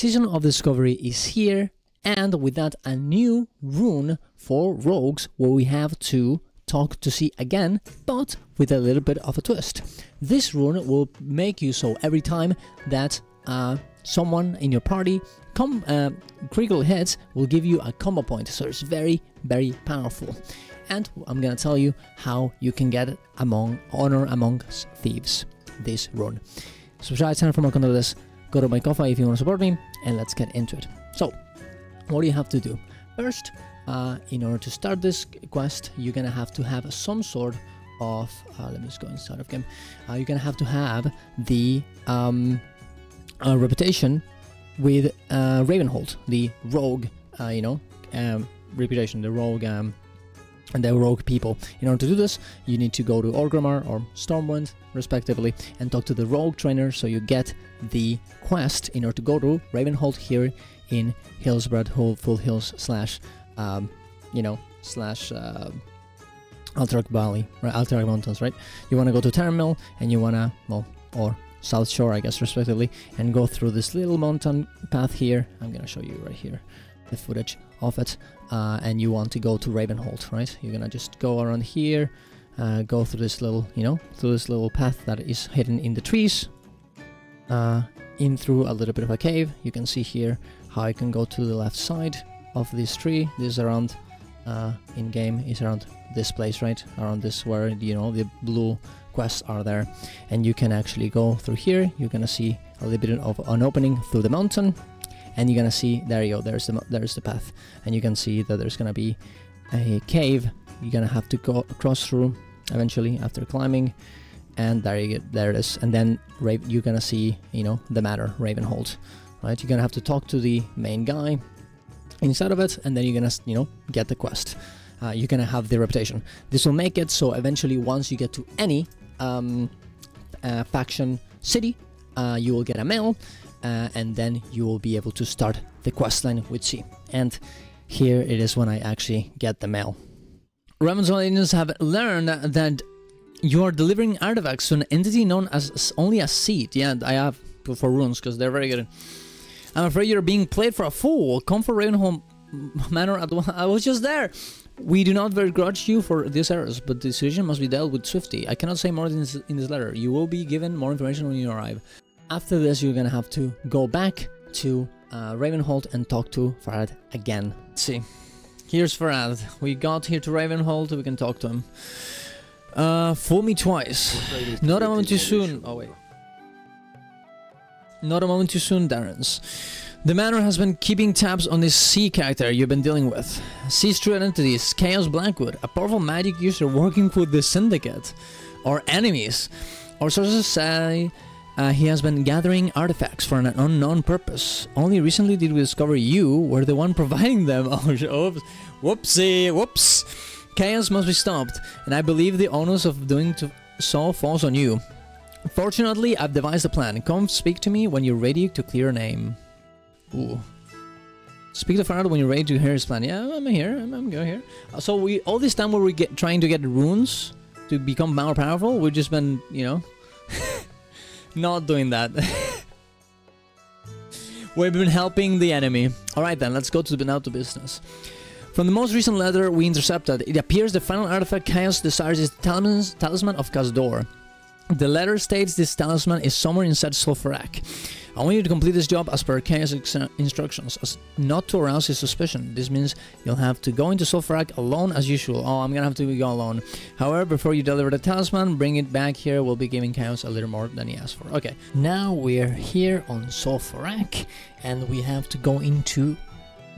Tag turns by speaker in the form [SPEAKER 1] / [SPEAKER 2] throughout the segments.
[SPEAKER 1] Season of Discovery is here, and with that a new rune for rogues where we have to talk to see again, but with a little bit of a twist. This rune will make you so every time that someone in your party critical hits will give you a combo point, so it's very, very powerful. And I'm gonna tell you how you can get it honor amongst thieves, this rune. Subscribe channel for more content of this. Go to my Ko-fi if you want to support me, and let's get into it. So, what do you have to do? First, in order to start this quest, you're gonna have to have some sort of let me just go inside of game. You're gonna have to have the reputation with Ravenhold, the rogue, reputation, the rogue and the rogue people. In order to do this, you need to go to Orgrimmar or Stormwind, respectively, and talk to the rogue trainer, so you get the quest in order to go to Ravenhold here in Hillsbrad, Full Hills slash Alterac Valley, right? Alterac Mountains, right? You want to go to Terramil, and you want to, well, or South Shore, I guess, respectively, and go through this little mountain path here. I'm gonna show you right here the footage of it, and you want to go to Ravenhold, right? You're gonna just go around here, go through this little, through this little path that is hidden in the trees, in through a little bit of a cave. You can see here how I can go to the left side of this tree. This is around, in game, is around this place, right? Around this where, the blue quests are there, and you can actually go through here. You're gonna see a little bit of an opening through the mountain, and you're gonna see, there you go, there's the path, and you can see that there's gonna be a cave you're gonna have to go across through eventually after climbing, and there it is. And then you're gonna see, the matter, Ravenhold, right? You're gonna have to talk to the main guy inside of it, and then you're gonna, get the quest. You're gonna have the reputation. This will make it so eventually, once you get to any faction city, you will get a mail, and then you will be able to start the questline with C. And here it is when I actually get the mail. Raventhold agents have learned that you are delivering artifacts to an entity known as only a seed. Yeah, I have for runes because they're very good. I'm afraid you're being played for a fool. Come for Ravenhold Manor at once. I was just there. We do not begrudge you for these errors, but the decision must be dealt with swiftly. I cannot say more in this letter. You will be given more information when you arrive. After this, you're gonna have to go back to Ravenhold and talk to Farrak again. Let's see. Here's Farrak. We got here to Ravenhold, we can talk to him. Fool me twice. Not a moment too soon. Oh, wait. Not a moment too soon, Darrens. The manor has been keeping tabs on this C character you've been dealing with. C's true identity is Chaos Blackwood, a powerful magic user working for the Syndicate, or enemies. Our sources say he has been gathering artifacts for an unknown purpose. Only recently did we discover you were the one providing them. Oh, whoopsie, whoops. Chaos must be stopped, and I believe the onus of doing so falls on you. Fortunately, I've devised a plan. Come speak to me when you're ready to clear a name. Ooh. Speak to Farrak when you're ready to hear his plan. Yeah, I'm here. I'm going here. So all this time where we trying to get runes to become more powerful, we've just been, not doing that. We've been helping the enemy. Alright then, let's go now to business. From the most recent letter we intercepted, it appears the final artifact Chaos desires is the Talisman of Kazdor. The letter states this talisman is somewhere inside Zul Farrak. I want you to complete this job as per Chaos instructions, as not to arouse his suspicion. This means you'll have to go into Zul Farrak alone as usual. Oh, I'm gonna have to go alone. However, before you deliver the talisman, bring it back here. We'll be giving Chaos a little more than he asked for. Okay, now we're here on Zul Farrak, and we have to go into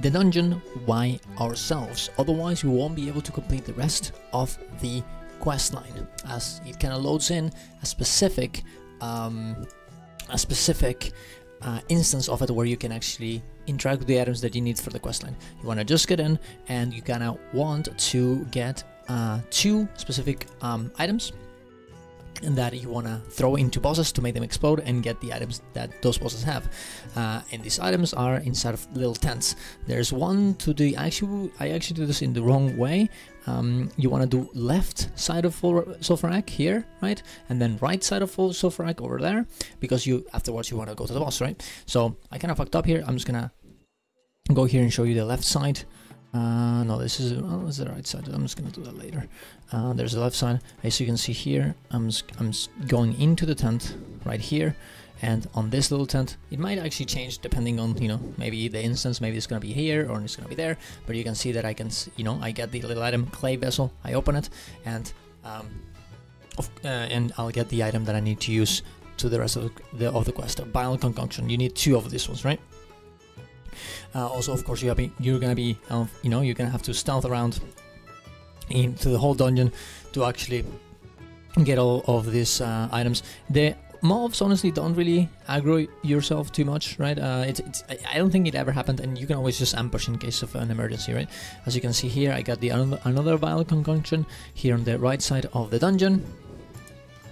[SPEAKER 1] the dungeon by ourselves. Otherwise, we won't be able to complete the rest of the quest line, as it kind of loads in a specific instance of it where you can actually interact with the items that you need for the questline. You want to just get in, and you kind of want to get 2 specific items, that you want to throw into bosses to make them explode and get the items that those bosses have. And these items are inside of little tents. There's one to the I actually do this in the wrong way. You want to do left side of Zul Farrak here, right, and then right side of Zul Farrak over there, because afterwards you want to go to the boss, right? So I kind of fucked up here. I'm just gonna go here and show you the left side. No, this is the right side. I'm just gonna do that later. There's the left side. As you can see here, I'm going into the tent right here, and on this little tent, it might actually change depending on, you know, maybe the instance, maybe it's gonna be here or it's gonna be there. But you can see that I can, you know, I get the little item clay vessel. I open it, and I'll get the item that I need to use to the rest of the quest. A bile concoction. You need 2 of these ones, right? Also, of course, you're gonna be, you know, you're gonna have to stealth around into the whole dungeon to actually get all of these items. The mobs honestly don't really aggro yourself too much, right? I don't think it ever happened, and you can always just ambush in case of an emergency, right? As you can see here, I got the another vile concoction here on the right side of the dungeon.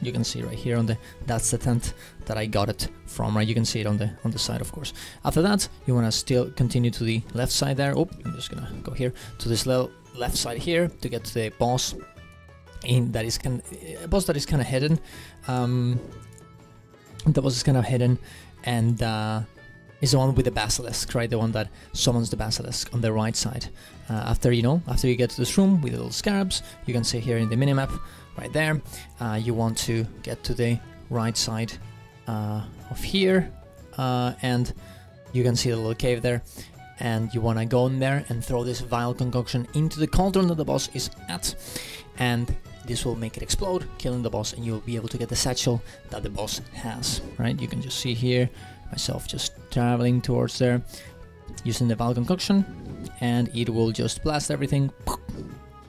[SPEAKER 1] You can see right here that's the tent that I got it from, right? You can see it on the side, of course. After that, you want to still continue to the left side there. Oh, I'm just gonna go here to this little left side here to get to the boss. A boss that is kind of hidden. The boss is kind of hidden, and is the one with the basilisk, right? The one that summons the basilisk on the right side. After you get to this room with the little scarabs, you can see here in the minimap right there, you want to get to the right side of here, and you can see the little cave there, and you want to go in there and throw this vile concoction into the cauldron that the boss is at, and this will make it explode, killing the boss, and you'll be able to get the satchel that the boss has, right? You can just see here myself just traveling towards there using the vile concoction, and it will just blast everything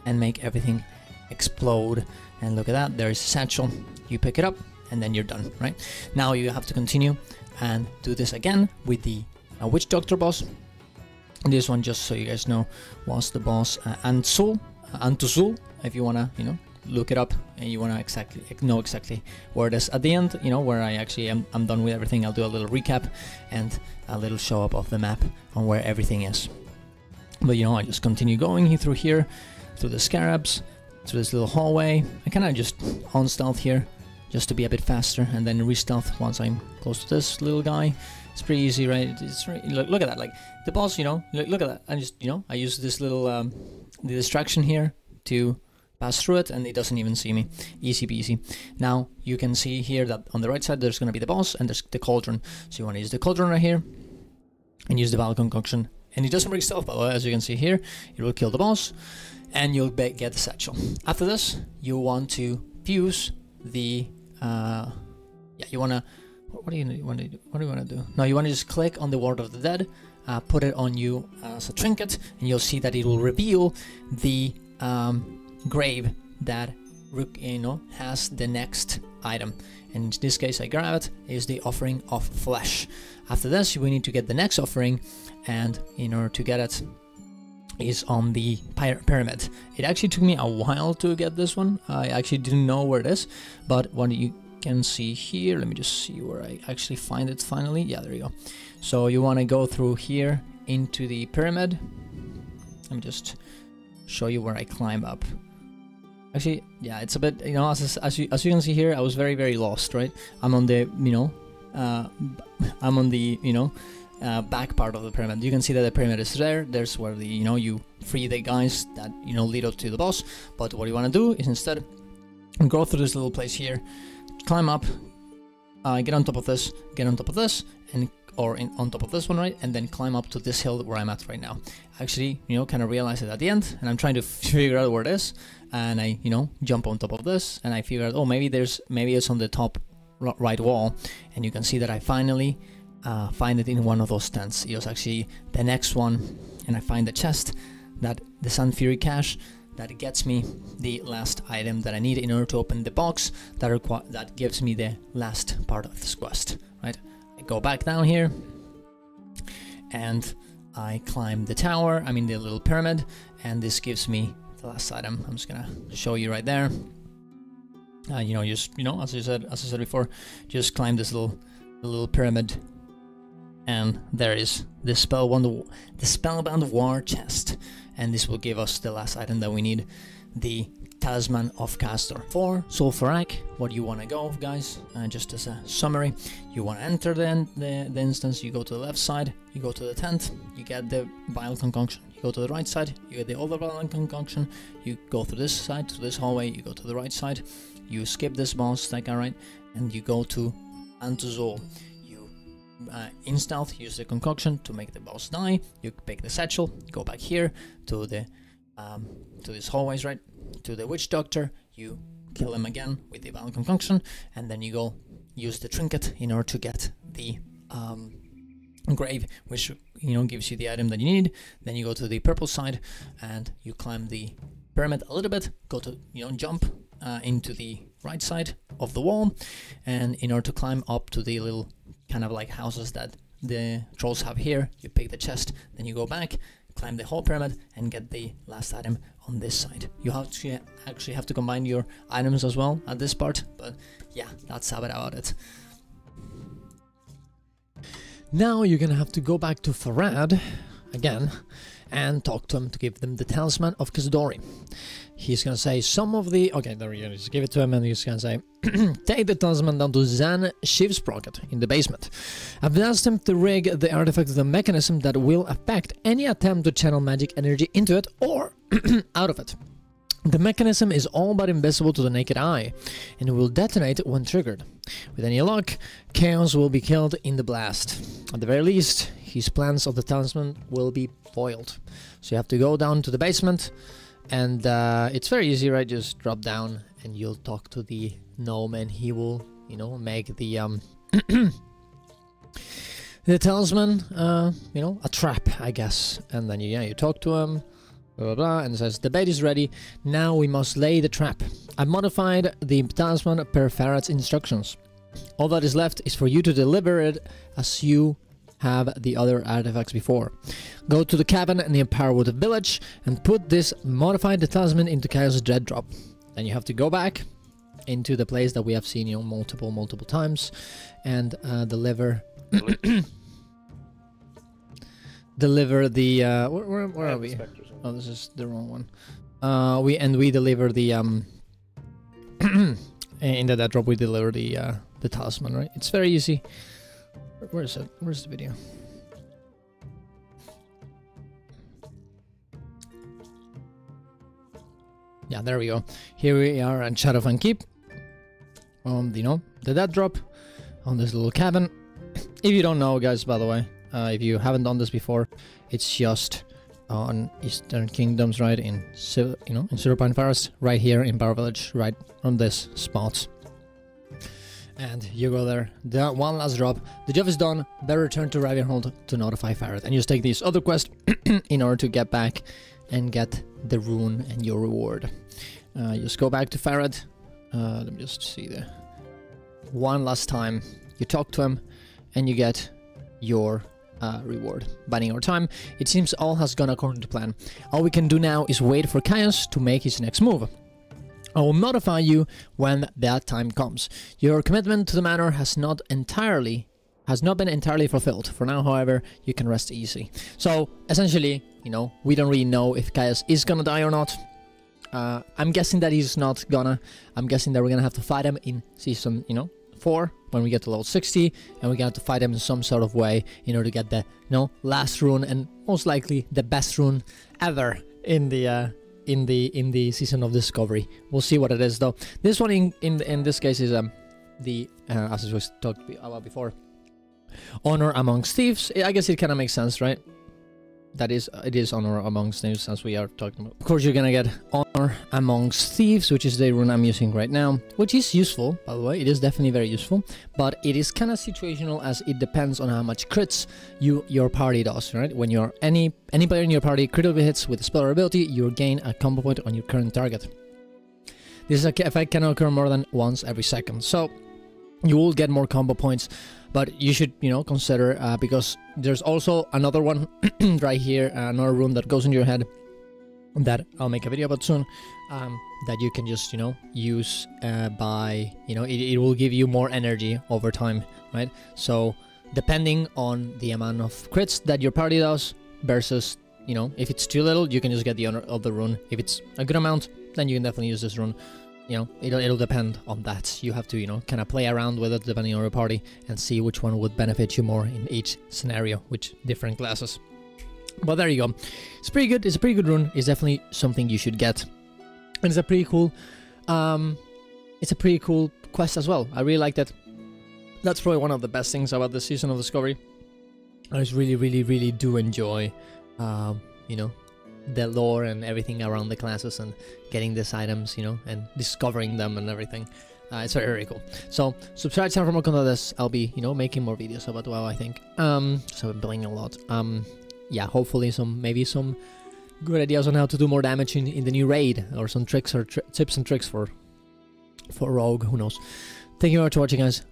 [SPEAKER 1] and make everything explode. And look at that, there's a satchel. You pick it up and then you're done, right? Now you have to continue and do this again with the witch doctor boss. This one, just so you guys know, was the boss Antuzul, if you wanna, you know, look it up and you wanna know exactly where it is at the end, you know, where I actually I'm done with everything. I'll do a little recap and a little show up of the map on where everything is. But you know, I just continue going through here, through the scarabs, through this little hallway. I kind of just on stealth here, just to be a bit faster, and then re-stealth once I'm close to this little guy. It's pretty easy, right? It's look at that, like the boss, you know, look at that. I just, you know, I use this little the distraction here to pass through it, and it doesn't even see me. Easy peasy. Now you can see here that on the right side there's going to be the boss, and there's the cauldron. So you want to use the cauldron right here and use the vile concoction, and it doesn't break stealth, by the way. As you can see here, it will kill the boss and you'll get the satchel. After this, you want to fuse the you want to, what do you want to do? No, you want to just click on the Ward of the Dead, put it on you as a trinket, and you'll see that it will reveal the grave that, you know, has the next item. And in this case, I grab it, is the offering of flesh. After this, we need to get the next offering, and in order to get it is on the pyramid. It actually took me a while to get this one. I actually didn't know where it is, but what you can see here, let me just see where I actually find it finally. Yeah, there you go. So you want to go through here into the pyramid. Let me just show you where I climb up. Actually, yeah, it's a bit, you know, as you can see here, I was very, very lost, right? I'm on the, you know, back part of the pyramid. You can see that the pyramid is there. There's where the, you know, you free the guys that, you know, lead up to the boss. But what you want to do is instead go through this little place here, climb up, get on top of this, and on top of this one, right? And then climb up to this hill where I'm at right now. Actually, you know, kind of realize it at the end, and I'm trying to figure out where it is, and I, you know, jump on top of this, and I figure out, oh, maybe it's on the top right wall, and you can see that I finally find it in one of those tents. It was actually the next one, and I find the chest, that the Sun Fury cache, that gets me the last item that I need in order to open the box that gives me the last part of this quest, right? I go back down here, and I climb the tower, the little pyramid, and this gives me the last item. I'm just gonna show you right there. You know, just, you know, as I said before, just climb this little pyramid, and there is the spellbound war chest, and this will give us the last item that we need, the Talisman of Castor. For Zul Farrak, what you want to go, guys, just as a summary, you want to enter the instance, you go to the left side, you go to the tent, you get the Vile Concoction. You go to the right side, you get the other Vile Concoction, you go through this side, to this hallway, you go to the right side, you skip this boss, that guy, right, and you go to Zul. You in stealth use the concoction to make the boss die, you pick the satchel, go back here to the to these hallways, right, to the witch doctor, you kill him again with the Vile Concoction, and then you go use the trinket in order to get the grave, which, you know, gives you the item that you need. Then you go to the purple side and you climb the pyramid a little bit, go to, you know, jump into the right side of the wall, and in order to climb up to the little kind of like houses that the trolls have here, you pick the chest, then you go back, climb the whole pyramid, and get the last item on this side. You have to actually have to combine your items as well at this part, but yeah, that's about it. Now you're gonna have to go back to Farad again and talk to him to give them the Talisman of Kasdori. He's gonna say some of the... Okay, there we go, just give it to him, and he's gonna say, take the talisman down to Zan Shiv's sprocket in the basement. I've asked him to rig the artifact with a mechanism that will affect any attempt to channel magic energy into it or out of it. The mechanism is all but invisible to the naked eye, and it will detonate when triggered. With any luck, Chaos will be killed in the blast. At the very least, his plans of the talisman will be foiled. So you have to go down to the basement, and it's very easy, right? Just drop down and you'll talk to the gnome, and he will, you know, make the the talisman, you know, a trap, I guess. And then you talk to him, blah blah blah, and it says the bait is ready. Now we must lay the trap. I modified the talisman per Farrad's instructions. All that is left is for you to deliver it as you have the other artifacts before. Go to the cabin near Powerwood Village and put this modified talisman into Chaos Dread Drop. Then you have to go back into the place that we have seen, you know, multiple times, and deliver deliver the where are we? Oh, this is the wrong one. We deliver the in the Dead Drop we deliver the talisman, right? It's very easy. Where is it? Where's the video? Yeah, there we go. Here we are on Shadowfang Keep. On, you know, the Dead Drop. On this little cabin. If you don't know, guys, by the way, if you haven't done this before, it's just on Eastern Kingdoms, right? In Silver Pine Forest, right here in Power Village, right on this spot. And you go there, one last drop, the job is done, better return to Ravenhold to notify Farad, and just take this other quest in order to get back and get the rune and your reward. Just go back to Farad, let me just see there, one last time, you talk to him, and you get your reward. Biding our time, it seems all has gone according to plan. All we can do now is wait for Chaos to make his next move. I will notify you when that time comes. Your commitment to the manor has not been entirely fulfilled. For now, however, you can rest easy. So, essentially, you know, we don't really know if Caius is gonna die or not. I'm guessing that he's not gonna. I'm guessing that we're gonna have to fight him in season, 4, when we get to level 60, and we're gonna have to fight him in some sort of way in order to get the, last rune, and most likely the best rune ever in the season of discovery. We'll see what it is, though. This one in this case is the as I was talked about before, honor amongst thieves. I guess it kind of makes sense, right? That is, it is honor amongst thieves, as we are talking about. Of course, you're gonna get honor amongst thieves, which is the rune I'm using right now, which is useful, by the way. It is definitely very useful, but it is kind of situational, as it depends on how much crits your party does, right? When you're any player in your party critically hits with a spell or ability, you gain a combo point on your current target. This effect can occur more than once every second, so you will get more combo points. But you should, consider, because there's also another one right here, another rune that goes in your head, that I'll make a video about soon, that you can just, you know, use by, you know, it will give you more energy over time, right? So depending on the amount of crits that your party does versus, you know, if it's too little, you can just get the honor of the rune. If it's a good amount, then you can definitely use this rune. You know, it'll depend on that. You have to, you know, kind of play around with it depending on your party and see which one would benefit you more in each scenario, which different classes. But there you go. It's pretty good. It's a pretty good rune. It's definitely something you should get. And it's a pretty cool quest as well. I really like that. That's probably one of the best things about the Season of Discovery. I just really do enjoy you know, the lore and everything around the classes and getting these items, you know, and discovering them and everything. It's very cool. So subscribe to the channel for more content like this. I'll be, you know, making more videos about WoW, I think. So I've been playing a lot. Yeah, hopefully maybe some good ideas on how to do more damage in the new raid, or some tricks or tips and tricks for Rogue, who knows. Thank you very much for watching, guys.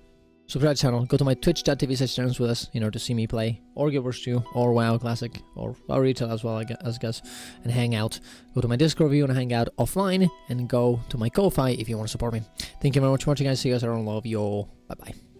[SPEAKER 1] Subscribe to the channel, go to my twitch.tv/channels with us, you know, to see me play, or Guild Wars 2, or WoW Classic, or WoW Retail as well, I guess, and hang out. Go to my Discord if you want to hang out offline, and go to my Ko-Fi if you want to support me. Thank you very much for watching, guys. See you guys around. Love you all. Bye-bye.